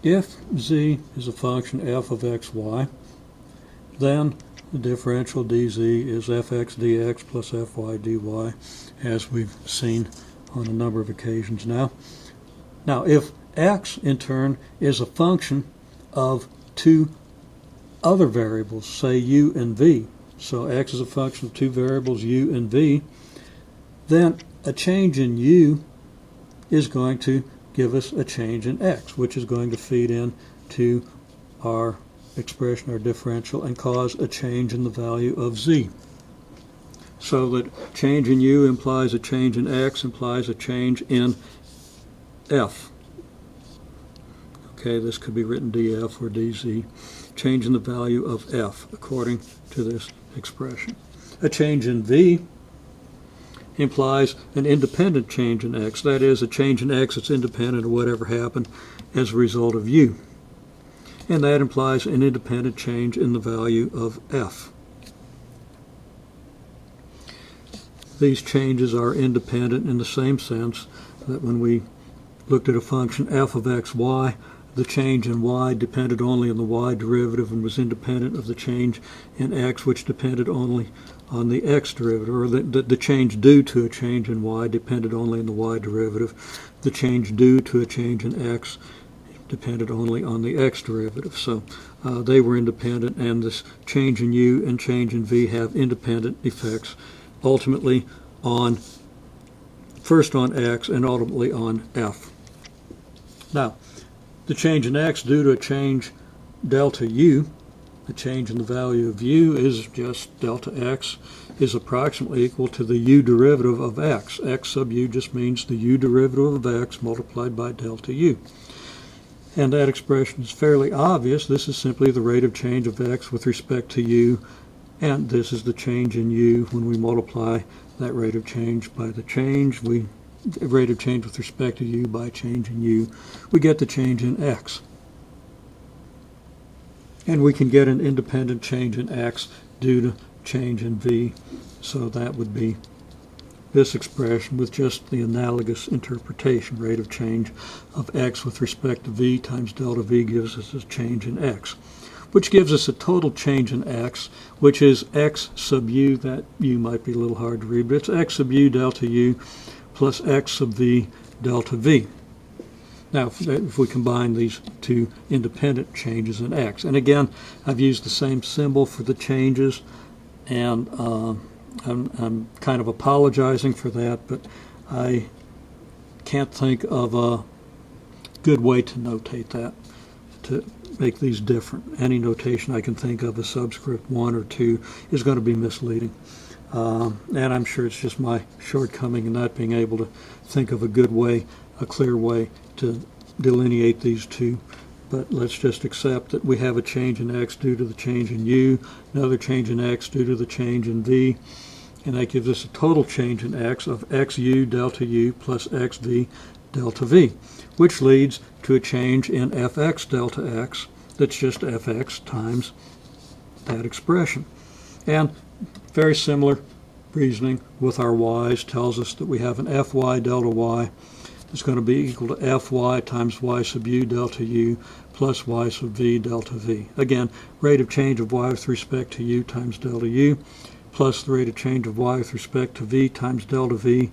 if z is a function f of xy, then the differential dz is fx dx plus fy dy, as we've seen on a number of occasions now. Now, if x, in turn, is a function of two other variables, say u and v, so x is a function of two variables, u and v, then a change in u is going to give us a change in x, which is going to feed in to our expression, our differential, and cause a change in the value of z. So that change in u implies a change in x, implies a change in f. Okay, this could be written df or dz. Change in the value of f according to this expression. A change in v implies an independent change in x, that is, a change in x that's independent of whatever happened as a result of u. And that implies an independent change in the value of f. These changes are independent in the same sense that when we looked at a function f of xy, the change in y depended only on the y derivative and was independent of the change in x, which depended only on the x derivative, or the change due to a change in y depended only on the y derivative. The change due to a change in x depended only on the x derivative. So they were independent, and this change in u and change in v have independent effects, ultimately on, first on x and ultimately on f. Now, the change in x due to a change delta u, the change in the value of u is just delta x, is approximately equal to the u derivative of x. X sub u just means the u derivative of x multiplied by delta u. And that expression is fairly obvious. This is simply the rate of change of x with respect to u, and this is the change in u when we multiply that rate of change by the change. Rate of change with respect to u by change in u, we get the change in x. And we can get an independent change in x due to change in v, so that would be this expression with just the analogous interpretation. Rate of change of x with respect to v times delta v gives us a change in x, which gives us a total change in x, which is x sub u. That u might be a little hard to read, but it's x sub u delta u plus x sub v delta v. Now, if we combine these two independent changes in x, and again, I've used the same symbol for the changes, and I'm kind of apologizing for that, but I can't think of a good way to notate that, to make these different. Any notation I can think of, a subscript 1 or 2, is going to be misleading. And I'm sure it's just my shortcoming in not being able to think of a good way, a clear way to delineate these two. But let's just accept that we have a change in x due to the change in u, another change in x due to the change in v, and that gives us a total change in x of xu delta u plus xv delta v, which leads to a change in fx delta x, that's just fx times that expression. And very similar reasoning with our y's tells us that we have an fy delta y that's going to be equal to fy times y sub u delta u plus y sub v delta v. Again, rate of change of y with respect to u times delta u plus the rate of change of y with respect to v times delta v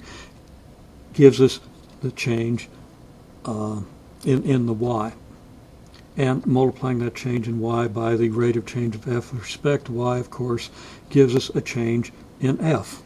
gives us the change in the y. And multiplying that change in y by the rate of change of f with respect to y, of course, gives us a change in f.